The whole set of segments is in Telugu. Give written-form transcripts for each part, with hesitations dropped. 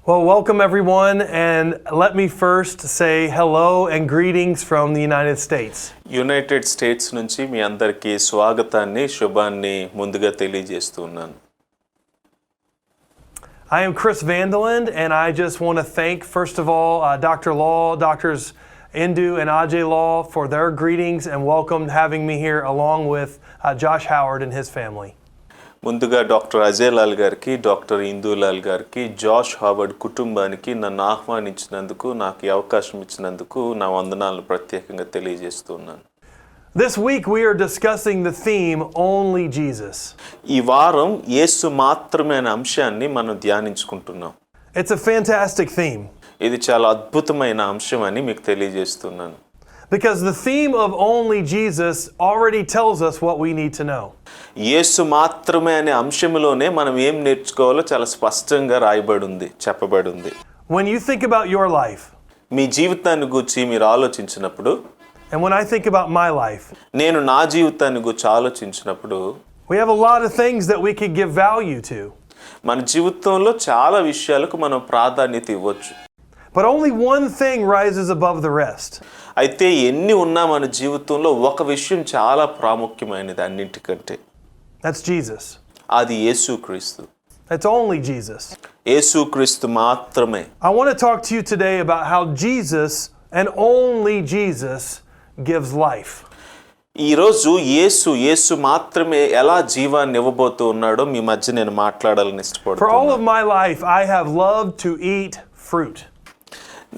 Well, welcome everyone, and let me first say hello and greetings from the United States. United states నుంచి మీ అందరికీ స్వాగతాన్ని శుభాన్ని ముందుగా తెలియజేస్తున్నాను. I am Chris Vandelinde, and I just want to thank, first of all, Dr. Law, Doctors Indu and Ajay Law for their greetings and welcome having me here along with Josh Howard and his family. ముందుగా డాక్టర్ అజయ్ లాల్ గారికి, డాక్టర్ ఇందు లాల్ గారికి, జాష్ హావర్డ్ కుటుంబానికి నన్ను ఆహ్వానించినందుకు, నాకు ఈ అవకాశం ఇచ్చినందుకు నా వందనాలను ప్రత్యేకంగా తెలియజేస్తున్నాను. This week we are discussing the theme Only Jesus. ఈ వారం యేసు మాత్రమే అనే అంశాన్ని మనం ధ్యానించుకుంటున్నాం. It's a fantastic theme. ఇది చాలా అద్భుతమైన అంశం అని మీకు తెలియజేస్తున్నాను. Because the theme of Only Jesus already tells us what we need to know. యేసు మాత్రమే అనే అంశంలోనే మనం ఏం నేర్చుకోవాలో చాలా స్పష్టంగా రాయబడి ఉంది, చెప్పబడి ఉంది. When you think about your life, మీ జీవితాన్ని గురించి మీరు ఆలోచించినప్పుడు, and when I think about my life, నేను నా జీవితాన్ని గురించి ఆలోచించినప్పుడు, we have a lot of things that we could give value to. మన జీవితంలో చాలా విషయాలకు మనం ప్రాధాన్యత ఇవ్వచ్చు. But only one thing rises above the rest. అయితే ఎన్ని ఉన్నా మన జీవితంలో ఒక విషయం చాలా ప్రాముఖ్యమైనది అన్నింటికంటే. That's Jesus. అది యేసుక్రీస్తు. It's only Jesus. యేసుక్రీస్తు మాత్రమే. I want to talk to you today about how Jesus and only Jesus gives life. ఈరోజు యేసు మాత్రమే ఎలా జీవాన్ని ఇవ్వబోతూ ఉన్నాడో మీ మధ్య నేను మాట్లాడాలని ఇష్టపడుతున్నాను. For all of my life I have loved to eat fruit.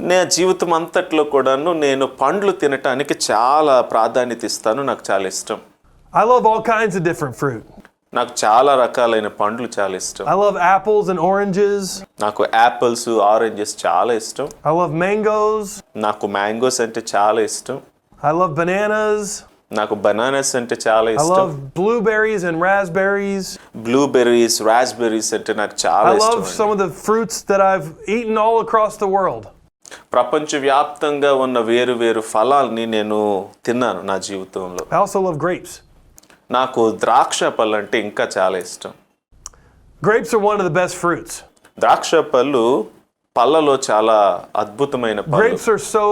నా జీవితం అంతట్లో కూడాను నేను పండ్లు తినటానికి చాలా ప్రాధాన్యత ఇస్తాను. నాకు చాలా ఇష్టం. I love all kinds of different fruit. నాకు చాలా రకాలైన పండ్లు చాలా ఇష్టం. I love apples and oranges. నాకు యాపిల్స్, ఆరెంజెస్ చాలా ఇష్టం. I love mangoes. నాకు మ్యాంగోస్ అంటే చాలా ఇష్టం. I love bananas. నాకు బనానాస్ అంటే చాలా I ఇష్టం. love blueberries and raspberries. Blueberries, raspberries అంటే నాకు చాలా I ఇష్టం. love some of the fruits that I've eaten all across the world. ప్రపంచవ్యాప్తంగా ఉన్న వేరు వేరు ఫలాల్ని నేను తిన్నాను నా జీవితంలో. I also love grapes. నాకు ద్రాక్ష పళ్ళు అంటే ఇంకా చాలా ఇష్టం. Grapes are one of the best fruits. ద్రాక్ష పళ్ళు పళ్ళలో చాలా అద్భుతమైన పళ్ళు. Grapes are so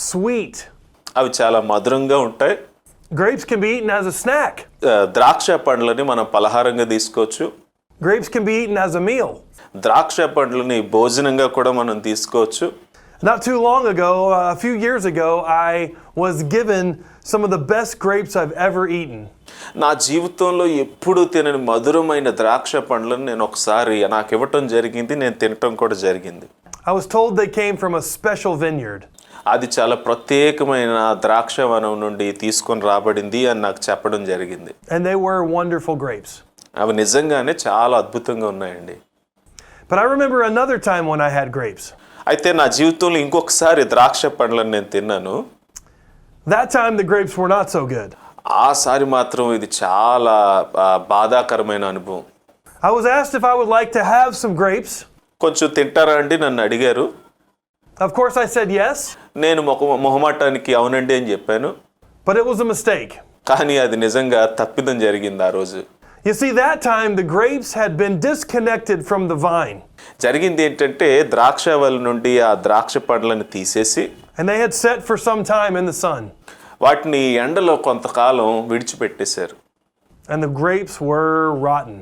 sweet. అవి చాలా మధురంగా ఉంటాయి. Grapes can be eaten as a snack. ద్రాక్ష పండ్లని మనం పలహారంగా తీసుకోవచ్చు. Grapes can be eaten as a meal. ద్రాక్ష పండ్లని భోజనంగా కూడా మనం తీసుకోవచ్చు. Not too long ago, a few years ago, I was given some of the best grapes I've ever eaten. నా జీవితంలో ఎప్పుడు తినని మధురమైన ద్రాక్ష పండ్లను నేను ఒకసారి నాకు ఇవ్వటం జరిగింది, నేను తినటం కూడా జరిగింది. I was told they came from a special vineyard. అది చాలా ప్రత్యేకమైన ద్రాక్షవనం నుండి తీసుకొని రాబడింది అని నాకు చెప్పడం జరిగింది. And they were wonderful grapes. అవి నిజంగానే చాలా అద్భుతంగా ఉన్నాయండి. But I remember another time when I had grapes. అయితే నా జీవితంలో ఇంకొకసారి ద్రాక్ష పండ్లను నేను తిన్నాను. That time the grapes were not so good. ఆసారి మాత్రం ఇది చాలా బాధాకరమైన అనుభవం. I was asked if I would like to have some grapes. కొంచెం తింటారా అండి నన్ను అడిగారు. Of course I said yes. నేను మొహమాటానికి అవునండి అని చెప్పాను. But it was a mistake. కానీ అది నిజంగా తప్పిదం జరిగింది ఆ రోజు. You see, that time the grapes had been disconnected from the vine. జరిగింది ఏంటంటే ద్రాక్షవల్లి నుండి ఆ ద్రాక్ష పండ్లను తీసేసి, and they had set for some time in the sun. వాటిని ఎండలో కొంతకాలం విడిచిపెట్టేశారు. And the grapes were rotten.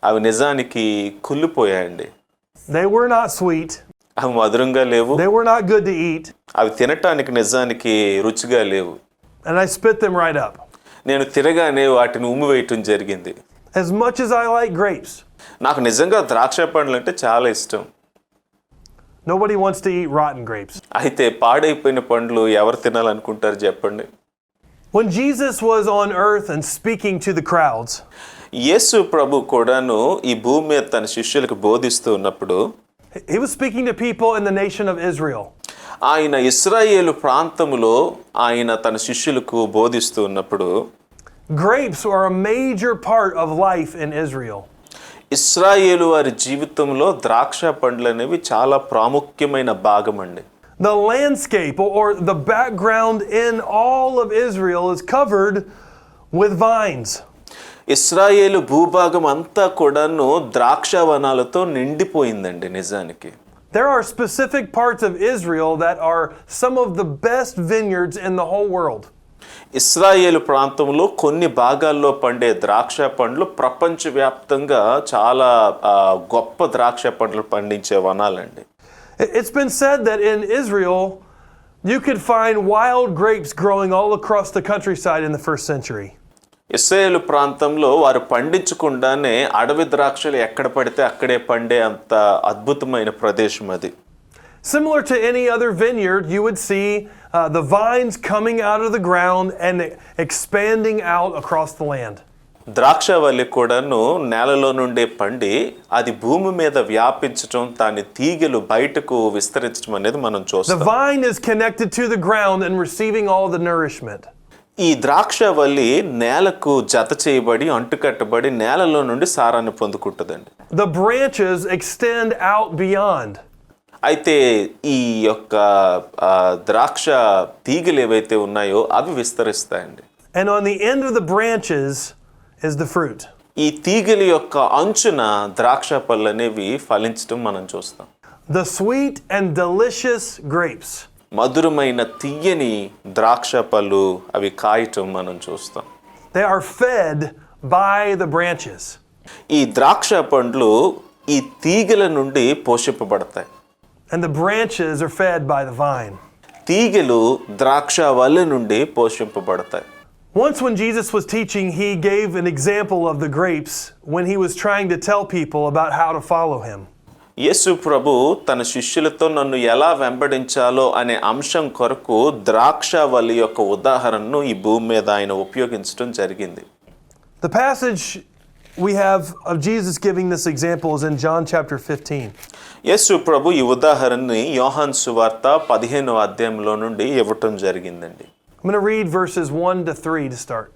అవి నిజానికి కుళ్ళిపోయాయండి. They were not sweet. అవి మధురంగా లేవు. They were not good to eat. అవి తినటానికి నిజానికి రుచిగా లేవు. And I spit them right up. నేను తిరగానే వాటిని ఉమ్మివేయటం జరిగింది. As much as I like grapes, నాకు నిజంగా ద్రాక్ష పండ్లు అంటే చాలా ఇష్టం. nobody wants to eat rotten grapes. అయితే పాడైపోయిన పండ్లు ఎవరు తినాలనుకుంటారు చెప్పండి? When Jesus was on earth and speaking to the crowds, యేసు ప్రభు కూడాను ఈ భూమి మీద తన శిష్యులకు బోధిస్తూ ఉన్నప్పుడు, he was speaking to people in the nation of Israel. ఆయన ఇశ్రాయేలు ప్రాంతములో ఆయన తన శిష్యులకు బోధిస్తూ ఉన్నప్పుడు, grapes are a major part of life in Israel. ఇశ్రాయేలు వారి జీవితంలో ద్రాక్ష పండ్లు అనేవి చాలా ప్రాముఖ్యమైన భాగం అండి. The landscape or the background in all of Israel is covered with vines. ఇశ్రాయేలు భూభాగం అంతా కూడాను ద్రాక్ష వనాలతో నిండిపోయిందండి నిజానికి. There are specific parts of Israel that are some of the best vineyards in the whole world. ఇస్రాయేలు ప్రాంతంలో కొన్ని భాగాల్లో పండే ద్రాక్ష పండ్లు ప్రపంచవ్యాప్తంగా చాలా గొప్ప ద్రాక్ష పండ్లు పండించే వనాలండి. It's been said that in Israel you could find wild grapes growing all across the countryside in the first century. ఇశ్రాయేలు ప్రాంతంలో వారు పండించకుండానే అడవి ద్రాక్షలు ఎక్కడ పడితే అక్కడే పండే అంత అద్భుతమైన ప్రదేశం అది. Similar to any other vineyard, you would see the vines coming out of the ground and expanding out across the land. ద్రాక్షవల్లి కూడాను నేలలో నుండి పండి అది భూమి మీద వ్యాపించడం దాని తీగలు బయటకు విస్తరించడం అనేది మనం The చూస్తాం. vine is connected to the ground and receiving all the nourishment. ఈ ద్రాక్షవల్లి నేలకు జత చేయబడి అంటుకట్టబడి నేలలో నుండి సారాన్ని పొందుకుంటుందండి. The branches extend out beyond. అయితే ఈ యొక్క ద్రాక్ష తీగలు ఏవైతే ఉన్నాయో అవి విస్తరిస్తాయండి. And on the end of the branches is the fruit. ఈ తీగల యొక్క అంచున ద్రాక్ష పళ్ళు అనేవి ఫలించడం మనం చూస్తాం. The sweet and delicious grapes. మధురమైన తీయని ద్రాక్ష పళ్ళు అవి కాయటం మనం చూస్తాం. They are fed by the branches. ఈ ద్రాక్ష పండ్లు ఈ తీగల నుండి పోషింపబడతాయి. And the branches are fed by the vine. తీగలు ద్రాక్ష వల్లి నుండి పోషింపబడతాయి. Once when Jesus was teaching, he gave an example of the grapes when he was trying to tell people about how to follow him. యేసు ప్రభు తన శిష్యులతో నన్ను ఎలా వెంబడించాలో అనే అంశం కొరకు ద్రాక్షవల్లి యొక్క ఉదాహరణను ఈ భూమి మీద ఆయన ఉపయోగించడం జరిగింది. The passage we have of Jesus giving this example is in John chapter 15. యేసు ప్రభు ఈ ఉదాహరణని యోహాను సువార్త 15వ అధ్యాయంలో నుండి ఇవ్వటం జరిగిందండి. I'm going to read verses 1 to 3 to start.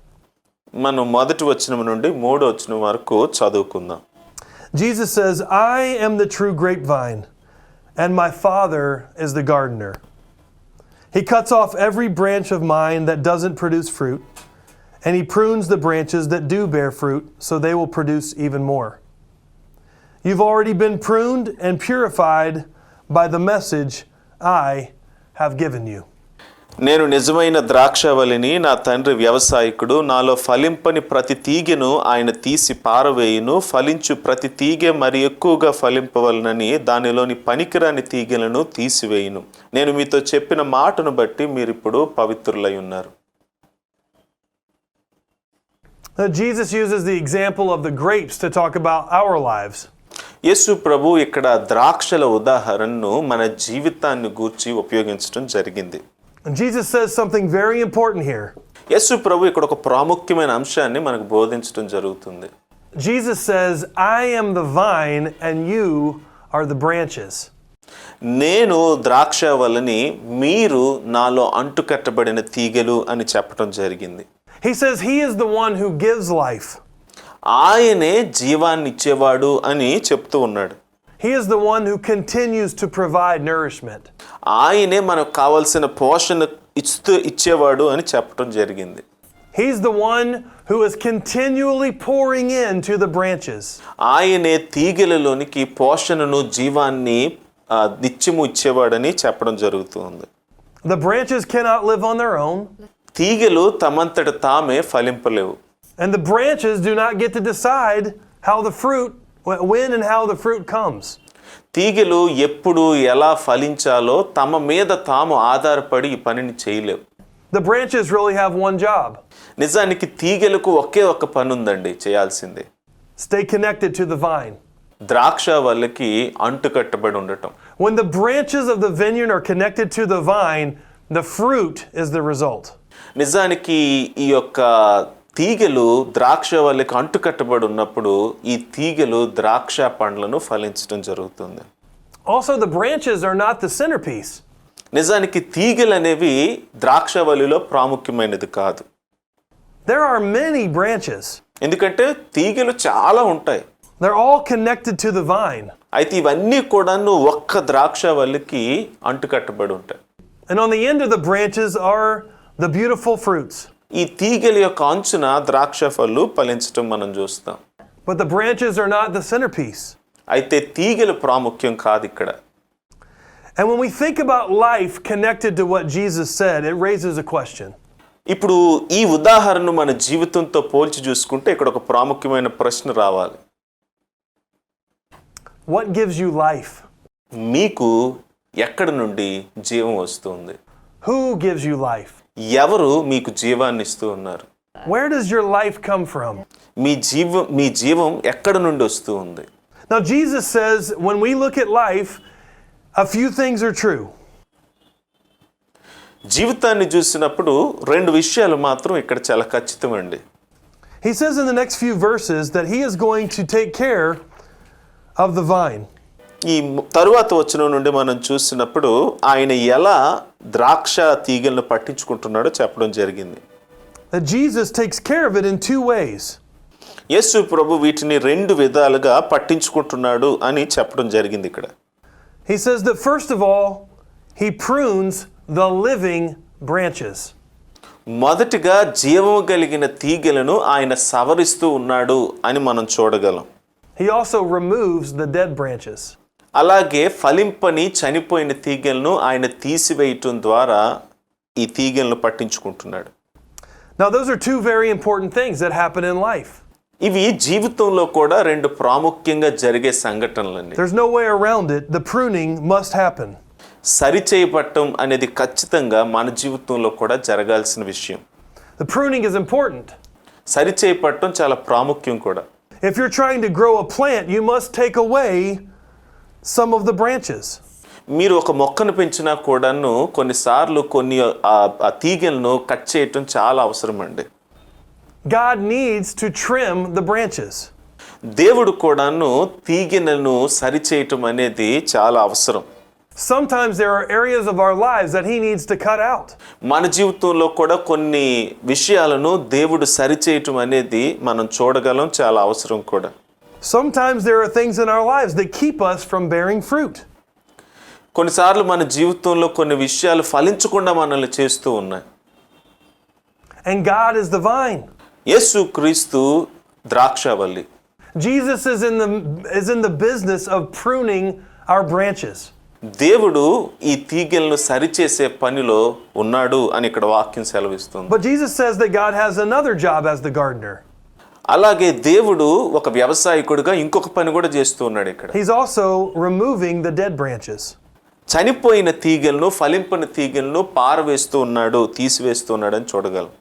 మనం మొదటి వచనం నుండి 3వ వచనం వరకు చదువుకుందాం. Jesus says, I am the true grapevine, and my Father is the gardener. He cuts off every branch of mine that doesn't produce fruit, and he prunes the branches that do bear fruit, so they will produce even more. You've already been pruned and purified by the message I have given you. నేను నిజమైన ద్రాక్షవల్లిని, నా తండ్రి వ్యవసాయకుడు. నాలో ఫలింపని ప్రతి తీగెను ఆయన తీసి పారవేయును. ఫలించు ప్రతి తీగె మరి ఎక్కువగా ఫలింపవలనని దానిలోని పనికిరాని తీగెలను తీసివేయును. నేను మీతో చెప్పిన మాటను బట్టి మీరిప్పుడు పవిత్రులై ఉన్నారు. Jesus uses the example of the grapes to talk about our lives. యేసు ప్రభు ఇక్కడ ద్రాక్షల ఉదాహరణను మన జీవితాన్ని గూర్చి ఉపయోగించడం జరిగింది. And Jesus says something very important here. యేసు ప్రభు ఇక్కడ ఒక ప్రాముఖ్యమైన అంశాన్ని మనకు బోధించడం జరుగుతుంది. Jesus says, I am the vine and you are the branches. నేను ద్రాక్షవల్లిని, మీరు నాలో అంటుకట్టబడిన తీగలు అని చెప్పడం జరిగింది. He says he is the one who gives life. ఆయనే జీవాన్ని ఇచ్చేవాడు అని చెప్తూ ఉన్నాడు. He is the one who continues to provide nourishment. ఆయనే మనకు కావాల్సిన పోషణ ఇచ్చేవాడు అని చెప్పడం జరిగింది. He's the one who is continually pouring into the branches. ఆయనే తీగలలోనికి పోషణను, జీవాన్ని నిత్యము ఇచ్చేవాడని చెప్పడం జరుగుతుంది. The branches cannot live on their own. తీగలు తమంతట తామే ఫలింపలేవు. And the branches do not get to decide when and how the fruit comes. తీగలు ఎప్పుడు ఎలా ఫలించాలో తమ మీద తాము ఆధారపడి ఈ పనిని చేయలేవు. The branches really have one job. నిజానికి తీగలకు ఒకే ఒక పని ఉందండి చేయాల్సిందే. Stay connected to the vine. ద్రాక్షవల్లికి అంటుకట్టబడి ఉండటం. When the branches of the vineyard are connected to the vine, the fruit is the result. నిజానికి ఈ యొక్క తీగలు ద్రాక్షవల్లికి అంటుకట్టబడి ఉన్నప్పుడు ఈ తీగలు ద్రాక్ష పండ్లను ఫలించడం జరుగుతుంది. Also, the branches are not the centerpiece. నిజానికి తీగలు అనేవి ద్రాక్షవల్లిలో ప్రాముఖ్యమైనది కాదు. There are many branches. ఎందుకంటే తీగలు చాలా ఉంటాయి. They're all connected to the vine. అయితే ఇవన్నీ కూడాను ఒక్క ద్రాక్షవల్లికి అంటుకట్టబడి ఉంటాయి. And on the end of the branches are the beautiful fruits. ఈ తీగల యొక్క అంచున ద్రాక్ష పళ్ళు ఫలించడం మనం చూస్తాం. But the branches are not the centerpiece. అయితే తీగలు ప్రాముఖ్యం కాదు ఇక్కడ. And when we think about life connected to what Jesus said, it raises a question. ఇప్పుడు ఈ ఉదాహరణను మన జీవితంతో పోల్చి చూసుకుంటే ఇక్కడ ఒక ప్రాముఖ్యమైన ప్రశ్న రావాలి. What gives you life? మీకు ఎక్కడి నుండి జీవం వస్తుంది? Who gives you life? ఎవరు మీకు జీవాన్ని ఇస్తూ ఉన్నారు? Where does your life come from? మీ జీవం ఎక్కడి నుండి వస్తూ ఉంది? Now Jesus says when we look at life, a few things are true. జీవితాన్ని చూసినప్పుడు రెండు విషయాలు మాత్రం ఇక్కడ చాలా ఖచ్చితమండి. He says in the next few verses that he is going to take care of the vine. ఈ తరువాత వచనం నుండి మనం చూసినప్పుడు ఆయన ఎలా ద్రాక్ష తీగలను పట్టించుకుంటున్నాడో చెప్పడం జరిగింది. That Jesus takes care of it in two ways. యేసు ప్రభు వీటిని రెండు విధాలుగా పట్టించుకుంటున్నాడు అని చెప్పడం జరిగింది ఇక్కడ. He says that first of all, he prunes the living branches. మొదటిగా జీవము కలిగిన తీగలను ఆయన సవరిస్తూ ఉన్నాడు అని మనం చూడగలం. He also removes the dead branches. అలాగే ఫలింపని చనిపోయిన తీగలను ఆయన తీసివేయటం ద్వారా ఈ తీగలను పట్టించుకుంటున్నాడు. Now those are two very important things that happen in life. ఇవి జీవితంలో కూడా రెండు ప్రాముఖ్యంగా జరిగే సంఘటనలండి. There's no way around it. The pruning must happen. సరిచేయబట్టం అనేది ఖచ్చితంగా మన జీవితంలో కూడా జరగాల్సిన విషయం. The pruning is important. సరిచేయబట్టం చాలా ప్రాముఖ్యం కూడా. If you're trying to grow a plant, you must take away some of the branches. మీరు ఒక మొక్కను పెంచినా కూడాను కొన్నిసార్లు కొన్ని ఆ తీగలను కట్ చేయటం చాలా అవసరం అండి. God needs to trim the branches. దేవుడు కూడాను తీగలను సరిచేయటం అనేది చాలా అవసరం. Sometimes there are areas of our lives that he needs to cut out. మన జీవితంలో కూడా కొన్ని విషయాలను దేవుడు సరిచేయటం అనేది మనం చూడగలం, చాలా అవసరం కూడా. Sometimes there are things in our lives that keep us from bearing fruit. కొన్నిసార్లు మన జీవితంలో కొన్ని విషయాలు ఫలించకుండా మనల్ని చేస్తూ ఉన్నాయి. And God is the vine. యేసు క్రీస్తు ద్రాక్షవల్లి. Jesus is in the business of pruning our branches. దేవుడు ఈ తీగలను సరిచేసే పనిలో ఉన్నాడు అని ఇక్కడ వాక్యం సెలవిస్తుంది. But Jesus says that God has another job as the gardener. అలాగే దేవుడు ఒక వ్యవసాయకుడిగా ఇంకొక పని కూడా చేస్తూ ఉన్నాడు ఇక్కడ. He's also removing the dead branches. చనిపోయిన తీగలను ఫలింపని తీగలను పారవేస్తూ ఉన్నాడు, తీసివేస్తూ ఉన్నాడు అని చూడగలం.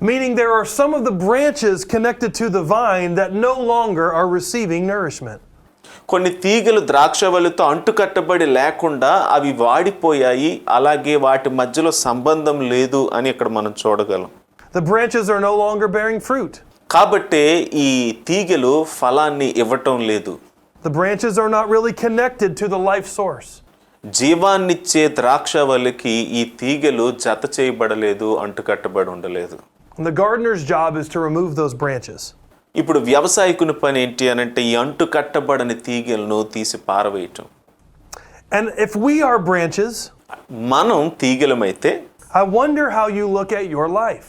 Meaning there are some of the branches connected to the vine that no longer are receiving nourishment. కొన్ని తీగలు ద్రాక్షవల్లితో అంటుకట్టబడి లేకుండా అవి వాడిపోయాయి, అలాగే వాటి మధ్యలో సంబంధం లేదు అని ఇక్కడ మనం చూడగలం. The branches are no longer bearing fruit. కాబట్టే ఈ తీగలు ఫలాన్ని ఇవ్వటం లేదు. The branches are not really connected to the life source. జీవాన్నిచ్చే ద్రాక్షవల్లికి ఈ తీగలు జత చేయబడలేదు, అంటుకట్టబడి ఉండలేదు. And the gardener's job is to remove those branches. ఇప్పుడు వ్యవసాయకుని పని ఏంటి అనంటే ఈ అంటుకట్టబడని తీగలను తీసి పారవేయటం. And if we are branches, మనం తీగలమైతే I wonder how you look at your life.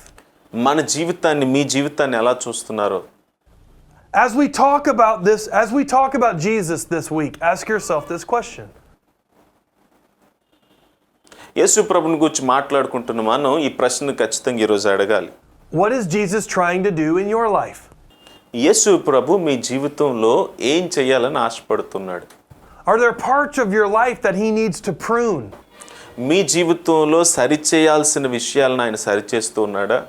మన జీవితాన్ని, మీ జీవితాన్ని ఎలా చూస్తున్నారో. As we talk about Jesus this week, ask yourself this question. యేసు ప్రభుని గురించి మాట్లాడుకుంటున్న మనం ఈ ప్రశ్న ఖచ్చితంగా ఈరోజు అడగాలి. What is Jesus trying to do in your life? యేసు ప్రభు మీ జీవితంలో ఏం చేయాలని ఆశపడుతున్నాడు? Are there parts of your life that he needs to prune? మీ జీవితంలో సరిచేయాల్సిన విషయాలను ఆయన సరిచేస్తూ ఉన్నాడా?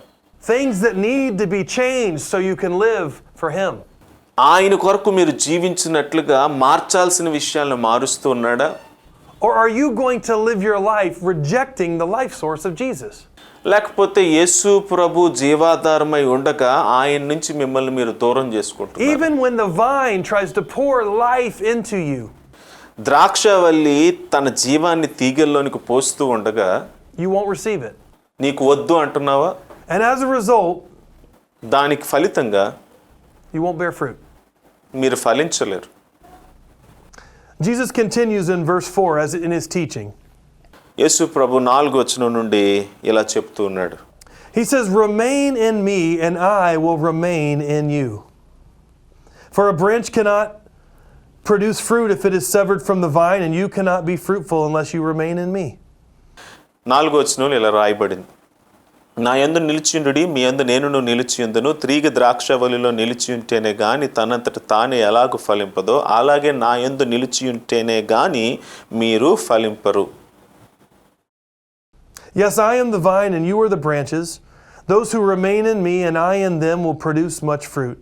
Things that need to be changed so you can live for him. ఆయన కొరకు మీరు జీవించినట్లుగా మార్చాల్సిన విషయాలను మారుస్తూ ఉన్నాడా? Or are you going to live your life rejecting the life source of Jesus? లేకపోతే యేసు ప్రభు జీవాధారమై ఉండగా ఆయన నుంచి మిమ్మల్ని మీరు దూరం చేసుకుంటున్నారు. Even when the vine tries to pour life into you, ద్రాక్షవల్లి తన జీవాన్ని తీగల్లోనికి పోస్తూ ఉండగా you won't receive it. నీకు వద్దు అంటున్నావా? And as a result, దానికి ఫలితంగా you won't bear fruit. మీరు ఫలించలేరు. Jesus continues in verse 4 as in his teaching. యేసు ప్రభు 4వ వచనం నుండి ఇలా చెప్తూ ఉన్నాడు. He says, "Remain in me and I will remain in you. For a branch cannot produce fruit if it is severed from the vine, and you cannot be fruitful unless you remain in me. 4వ వచనంలో ఇలా రాయబడింది, నా యందు నిలిచియుండుడి, మీ యందు నేనును నిలిచియుందును. తీగ ద్రాక్షవల్లిలో నిలిచియుంటేనే గాని తనంతట తానే ఎలాగు ఫలింపదో, అలాగే నా యందు నిలిచియుంటేనే గాని మీరు ఫలింపరు. Yes, I am the vine and you are the branches. Those who remain in me and I in them will produce much fruit.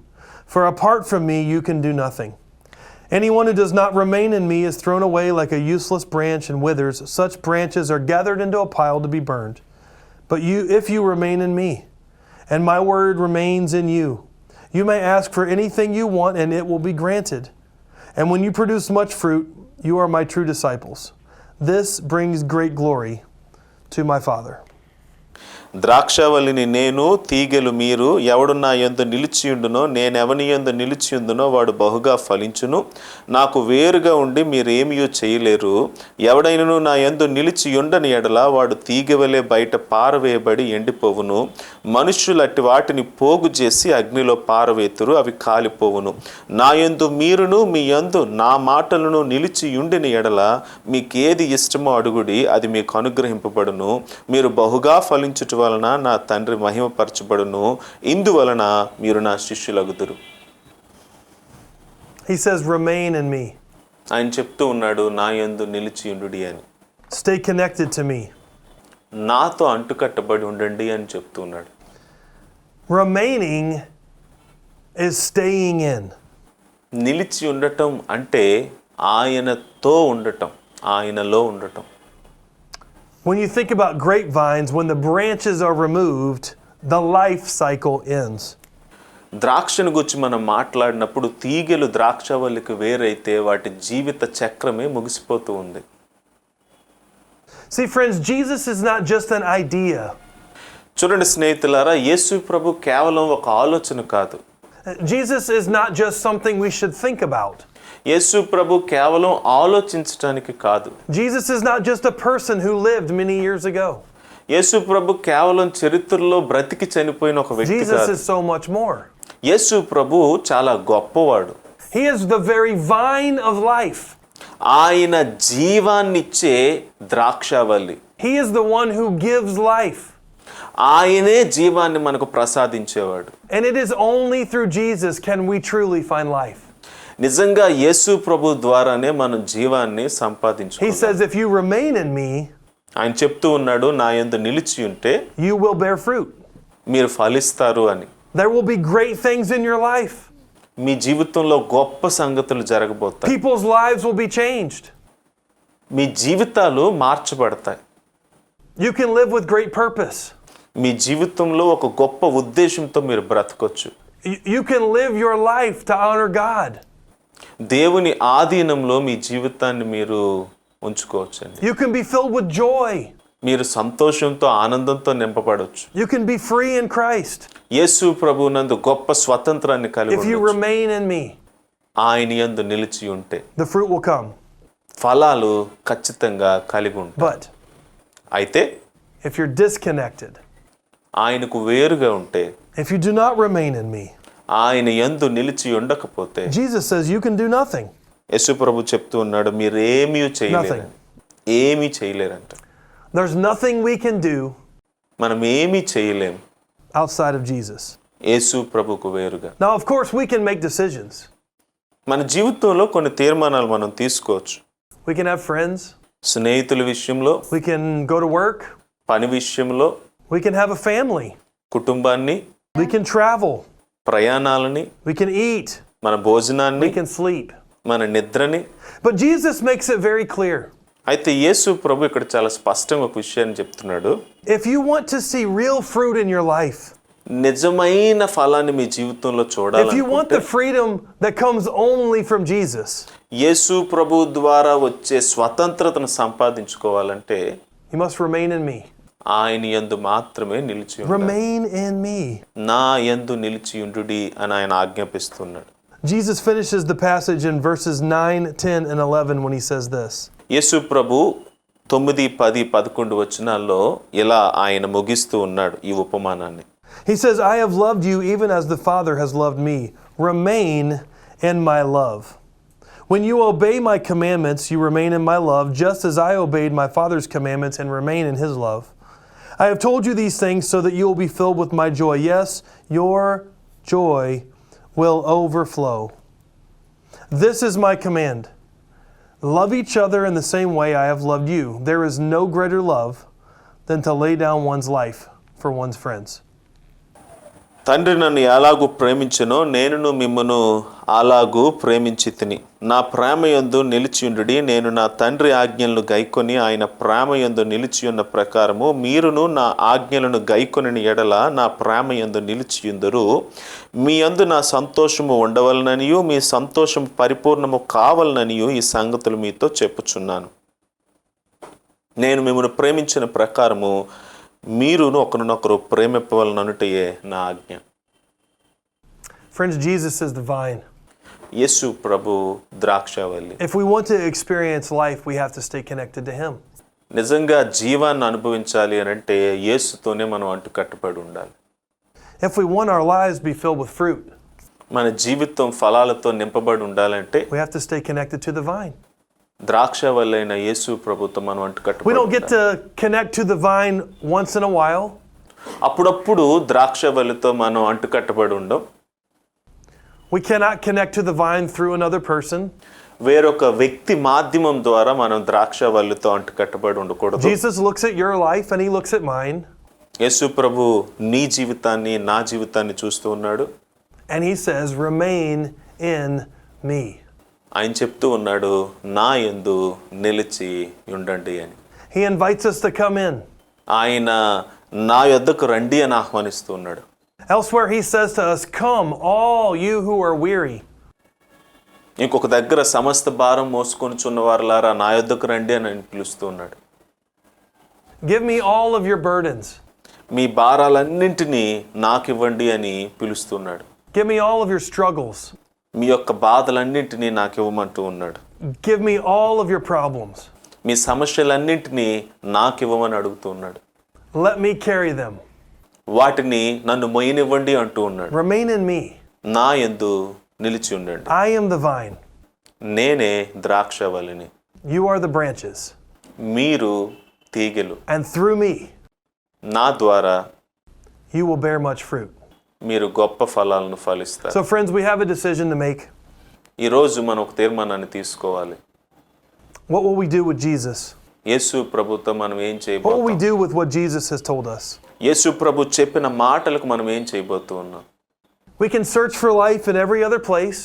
For apart from me you can do nothing. Anyone who does not remain in me is thrown away like a useless branch and withers. Such branches are gathered into a pile to be burned. But if you remain in me, and my word remains in you, you may ask for anything you want and it will be granted. And when you produce much fruit, you are my true disciples. This brings great glory to my Father. ద్రాక్షవల్లిని నేను, తీగెలు మీరు. ఎవడు నా యందు నిలిచియుండునో, నేనెవని యందు నిలిచియుందునో వాడు బహుగా ఫలించును. నాకు వేరుగా ఉండి మీరేమియో చేయలేరు. ఎవడైనను నా యందు నిలిచియుండని ఎడల వాడు తీగెవలే బయట పారవేయబడి ఎండిపోవును. మనుష్యులు అట్టి వాటిని పోగు చేసి అగ్నిలో పారవేతురు, అవి కాలిపోవును. నా యందు మీరును మీ యందు నా మాటలను నిలిచియుండిన ఎడల మీకేది ఇష్టమో అడుగుడి, అది మీకు అనుగ్రహింపబడును. మీరు బహుగా ఫలించుట వలన నా తండ్రి మహిమపరచబడును. ఇందువలన మీరు నా శిష్యులగుదురు. He says, remain in me. ఆయన చెప్తూ ఉన్నాడు, నా యందు నిలిచియుండుడి అని. Stay connected to me. నాతో అంటుకట్టబడి ఉండండి అని చెప్తూ ఉన్నాడు. Remaining is staying in. నిలిచి ఉండటం అంటే ఆయనతో ఉండటం, ఆయనలో ఉండటం. When you think about grapevines, when the branches are removed, the life cycle ends. ద్రాక్షను గురించి మనం మాట్లాడినప్పుడు తీగెలు ద్రాక్షవల్లికి వేరైతే వాటి జీవిత చక్రమే ముగిసిపోతూ ఉంది. See friends, Jesus is not just an idea. చూడండి స్నేహితులారా, యేసు ప్రభు కేవలం ఒక ఆలోచన కాదు. Jesus is not just something we should think about. యేసు ప్రభు కేవలం ఆలోచించడానికి కాదు. Jesus is not just a person who lived many years ago. యేసు ప్రభు కేవలం చరిత్రలో బ్రతికి చనిపోయిన ఒక వ్యక్తి Jesus కాదు. is so much more. యేసు ప్రభు చాలా గొప్పవాడు. He is the very vine of life. ఆయన జీవాన్నిచ్చే ద్రాక్షవల్లి. He is the one who gives life. ఆయనే జీవాన్ని మనకు ప్రసాదించేవాడు. And it is only through Jesus can we truly find life. నిజంగా యేసు ప్రభు ద్వారానే మనం జీవాన్ని సంపాదించుకోవాలి. He says, if you remain in me, ఆయన చెప్తూ ఉన్నాడు, నా యందు నిలిచి ఉంటే you will bear fruit. మీరు ఫలిస్తారు అని. There will be great things in your life. మీ జీవితంలో గొప్ప సంగతులు జరగబోతాయి. People's lives will be changed. మీ జీవితాలు మార్చబడతాయి. You can live with great purpose. మీ జీవితంలో ఒక గొప్ప ఉద్దేశంతో మీరు బ్రతకొచ్చు. You can live your life to honor God. దేవుని ఆధీనంలో మీ జీవితాన్ని మీరు ఉంచుకోవచ్చండి. You can be filled with joy. మీరు సంతోషంతో ఆనందంతో నింపబడవచ్చు. You can be free in Christ. యేసు ప్రభువునందు గొప్ప స్వతంత్రాన్ని కలిగి If you ఉండొచ్చు. remain in me, ఆయన యందు నిలిచి ఉంటే the fruit will come. ఫలాలు ఖచ్చితంగా కలిగి ఉంటాయి. But అయితే if you're disconnected, ఆయనకు వేరుగా ఉంటే, if you do not remain in me, ఆయన యందు నిలిచి ఉండకపోతే, Jesus says you can do nothing. యేసు ప్రభు చెప్తూ ఉన్నాడు, మీరేమీ చేయలేరు, ఏమీ చేయలేరంట. There's nothing we can do మనం ఏమీ చేయలేం outside of Jesus. యేసు ప్రభుకు వేరుగా. Now, of course, we can make decisions. మన జీవితంలో కొన్ని తీర్మానాలు మనం తీసుకోవచ్చు. We can have friends. స్నేహితుల విషయంలో, We can go to work. పని విషయంలో, We can have a family. కుటుంబాన్ని, We can travel. ప్రయాణాలని, We can eat. మన భోజనాన్ని, We can sleep. మన నిద్రని. But Jesus makes it very clear. అయితే యేసు ప్రభు ఇక్కడ చాలా స్పష్టంగా ఒక విషయాన్ని చెప్తున్నాడు. If you want to see real fruit in your life, నిజమైన ఫలాన్ని మీ జీవితంలో if you want చూడాలనుకుంటే, the freedom that comes only from Jesus, యేసు ప్రభు ద్వారా వచ్చే స్వతంత్రతను సంపాదించుకోవాలంటే you must remain in me. ఆయన యందు మాత్రమే నిలిచి ఉండాలి. Remain in me. నా యందు నిలిచి ఉండుడి అని ఆయన ఆజ్ఞాపిస్తున్నాడు. Jesus finishes the passage in verses 9, 10, and 11 when he says this. యేసు ప్రభు 9, 10, 11 వచనాల్లో ఇలా ఆయన ముగిస్తూ ఉన్నాడు ఈ ఉపమానాన్ని. He says, I have loved you even as the Father has loved me. Remain in my love. When you obey my commandments, you remain in my love, just as I obeyed my Father's commandments and remain in his love. I have told you these things so that you will be filled with my joy. Yes, your joy will overflow. This is my command. Love each other in the same way I have loved you. There is no greater love than to lay down one's life for one's friends. తండ్రి నన్ను ఎలాగూ ప్రేమించెనో నేనును మిమ్మును అలాగూ ప్రేమించితిని. నా ప్రేమయందు నిలిచియుండుడి. నేను నా తండ్రి ఆజ్ఞలను గైకొని ఆయన ప్రేమయందు నిలిచియున్న ప్రకారము మీరును నా ఆజ్ఞలను గైకొనిన ఎడల నా ప్రేమయందు నిలిచియుందురు. మీ యందు నా సంతోషము ఉండవలననియు మీ సంతోషము పరిపూర్ణము కావాలననియు ఈ సంగతులు మీతో చెప్పుచున్నాను. నేను మిమ్మల్ని ప్రేమించిన ప్రకారము మీరును ఒకరినొకరు ప్రేమింపవలననుటయే నా ఆజ్ఞ. Friends, Jesus is the vine. Yesu Prabhu ద్రాక్షావల్లి. If we want to experience life, we have to stay connected to him. నిజంగా జీవాన్ని అనుభవించాలి అని అంటే యేసుతోనే మనం అంటుకట్టుబడి ఉండాలి. If we want our lives to be filled with fruit, మన జీవితం ఫలాలతో నింపబడి ఉండాలంటే we have to stay connected to the vine. ద్రాక్షావల్లైన యేసు ప్రభుతో మనం We అంటుకట్టుబడి don't get to connect to the vine once in a while. అప్పుడప్పుడు ద్రాక్షావల్లితో మనం అంటుకట్టుబడి ఉండం. We cannot connect to the vine through another person. వేరొక వ్యక్తి మాధ్యమం ద్వారా మనం ద్రాక్షావల్లితో అంటుకట్టుబడి ఉండకూడదు. Jesus looks at your life and he looks at mine. యేసు ప్రభు నీ జీవితాన్ని నా జీవితాన్ని చూస్తూ ఉన్నాడు. And he says, remain in me. ఆయన చెప్తూ ఉన్నాడు, నా యందు నిలిచి ఉండండి అని. He invites us to come in. ఆయన నా యొద్దకు రండి అని ఆహ్వానిస్తూ ఉన్నాడు. Elsewhere he says to us, come all you who are weary. ఇంకొక దగ్గర సమస్త భారం మోసుకొనిచున్న వారులారా నా యొద్దకు రండి అని ఆయన పిలుస్తూ ఉన్నాడు. Give me all of your burdens. మీ భారాలన్నింటినీ నాకు ఇవ్వండి అని పిలుస్తున్నాడు. Give me all of your struggles. మీ యొక్క బాధలన్నింటినీ నాకు ఇవ్వమంటూ ఉన్నాడు. Give me all of your problems. మీ సమస్యలన్నింటినీ నాకు ఇవ్వమని అడుగుతూ ఉన్నాడు. Let me carry them. వాటిని నన్ను మొయ్యనివ్వండి అంటూ ఉన్నాడు. Remain in me. నా యందు నిలిచి ఉండండి. I am the vine. నేనే ద్రాక్షవల్లిని. You are the branches. మీరు తీగెలు. And through me, నా ద్వారా you will bear much fruit. మీరు గొప్ప ఫలాలను ఫలిస్తారు. So friends, we have a decision to make. ఈరోజు మనం ఒక తీర్మానాన్ని తీసుకోవాలి. What will we do with Jesus? యేసు ప్రభుతో మనం ఏం What will we చేయబోతున్నాం? do with what Jesus has told us? యేసు ప్రభు చెప్పిన మాటలకు మనం ఏం చేయబోతూ ఉన్నాం? We can search for life in every other place.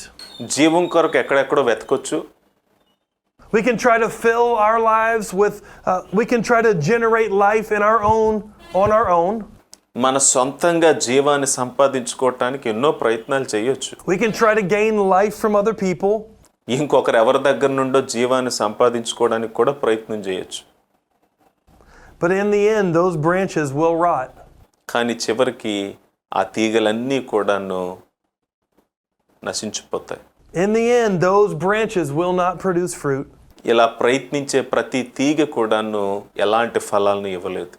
జీవం కొరకు ఎక్కడెక్కడో వెతకొచ్చు. We can try to fill our lives with, we can try to generate life in our own, on our own. మన సొంతంగా జీవాన్ని సంపాదించుకోవటానికి ఎన్నో ప్రయత్నాలు చేయొచ్చు. We can try to gain life from other people. ఇంకొకరు ఎవరి దగ్గర నుండో జీవాన్ని సంపాదించుకోవడానికి కూడా ప్రయత్నం చేయొచ్చు. But in the end, those branches will rot. కానీ చివరికి ఆ తీగలన్నీ కూడాను నశించిపోతాయి. In the end, those branches will not produce fruit. ఇలా ప్రయత్నించే ప్రతి తీగ కూడాను ఎలాంటి ఫలాలను ఇవ్వలేదు.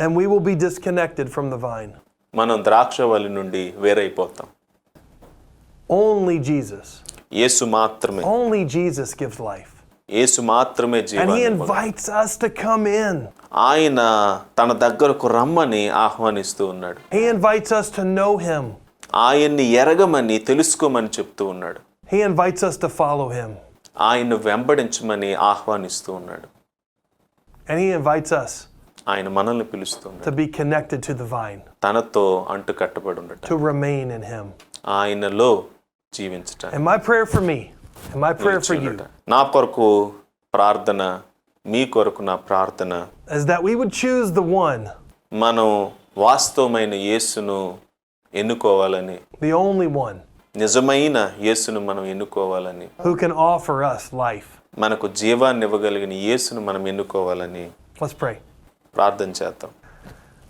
And we will be disconnected from the vine. మనం ద్రాక్షవల్లి నుండి వేరైపోతాం. Only Jesus. యేసు మాత్రమే. Only Jesus gives life. యేసు మాత్రమే And he జీవాన్ని ఇవ్వగలడు. invites us to come in. ఆయన తన దగ్గరకు రమ్మని ఆహ్వానిస్తూ ఉన్నాడు. He invites us to know him. ఆయన్ని ఎరగమని తెలుసుకోమని చెప్తూ ఉన్నాడు. He invites us to follow him. ఆయన్ను వెంబడించమని ఆహ్వానిస్తూ ఉన్నాడు. And he invites us ఆయన మనల్ని పిలుస్తూ ఉన్నాడు. to be connected to the vine, తనతో అంటు కట్టబడి ఉండటం, to remain in him. ఆయనలో జీవించటం. And my prayer for me, and my prayer for you, నా కొరకు ప్రార్థన, మీ కొరకు నా ప్రార్థన, is that we would choose the one, మనం వాస్తవమైన యేసును ఎన్నుకోవాలని, the only one, నిజమైన యేసును మనం ఎన్నుకోవాలని, who can offer us life. మనకు జీవాన్ని ఇవ్వగలిగిన యేసును మనం ఎన్నుకోవాలని Let's pray. ప్రార్థన చేద్దాం.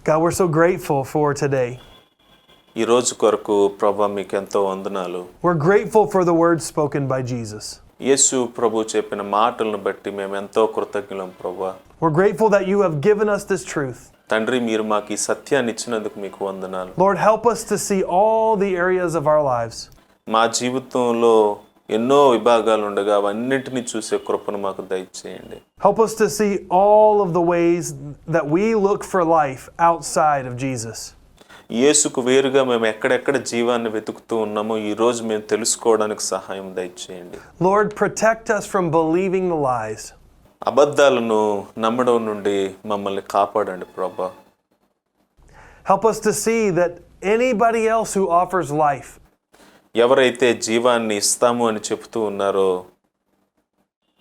God, we're so grateful for today. ఈ రోజు కొరకు ప్రభువా మీకు ఎంతో వందనాలు. We're grateful for the words spoken by Jesus. యేసు ప్రభు చెప్పిన మాటలను బట్టి మేము ఎంతో కృతజ్ఞులం ప్రభువా. We're grateful that you have given us this truth. తండ్రి, మీరు మాకు ఈ సత్యాన్ని ఇచ్చినందుకు మీకు వందనాలు. Lord, help us to see all the areas of our lives. మా జీవితంలో ఎన్నో విభాగాలు ఉండగా అవన్నిటిని చూసే కృపను మాకు దయచేయండి. Help us to see all of the ways that we look for life outside of Jesus. యేసుకు వేరుగా మేము ఎక్కడెక్కడ జీవాన్ని వెతుకుతూ ఉన్నామో ఈ రోజు మేము తెలుసుకోవడానికి సహాయం దయచేయండి. Lord, protect us from believing the lies. అబద్ధాలను నమ్మడం నుండి మమ్మల్ని కాపాడండి ప్రభా. Help us to see that anybody else who offers life, ఎవరైతే జీవాన్ని ఇస్తాము అని చెప్తూ ఉన్నారో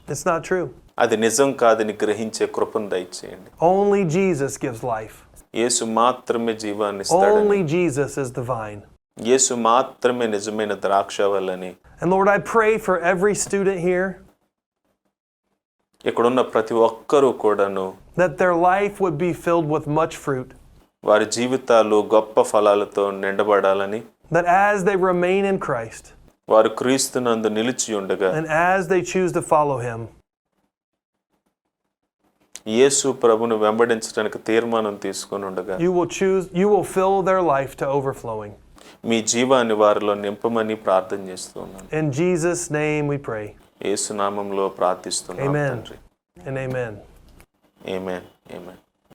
it's not true. అది నిజం కాదని గ్రహించే కృపను దయచేయండి. Only Jesus gives life. యేసు మాత్రమే జీవాన్ని ఇస్తాడని, Only Jesus is the vine. యేసు మాత్రమే నిజమైన ద్రాక్షవల్లని. And Lord, I pray for every student here ఇక్కడున్న ప్రతి ఒక్కరూ కూడాను that their life would be filled with much fruit. వారి జీవితాలు గొప్ప ఫలాలతో నిండబడాలని, That as they remain in Christ వారు క్రీస్తునందు నిలిచి ఉండగా and as they choose to follow Him, యేసు ప్రభును వెంబడించడానికి తీర్మానం తీసుకొని ఉండగా you will fill their life to overflowing. మీ జీవాన్ని వారిలో నింపమని ప్రార్థన చేస్తున్నాను. In Jesus' name we pray. యేసు నామములో ప్రార్థిస్తున్నాను Amen తండ్రి. and amen. ఆమేన్. ఆమేన్.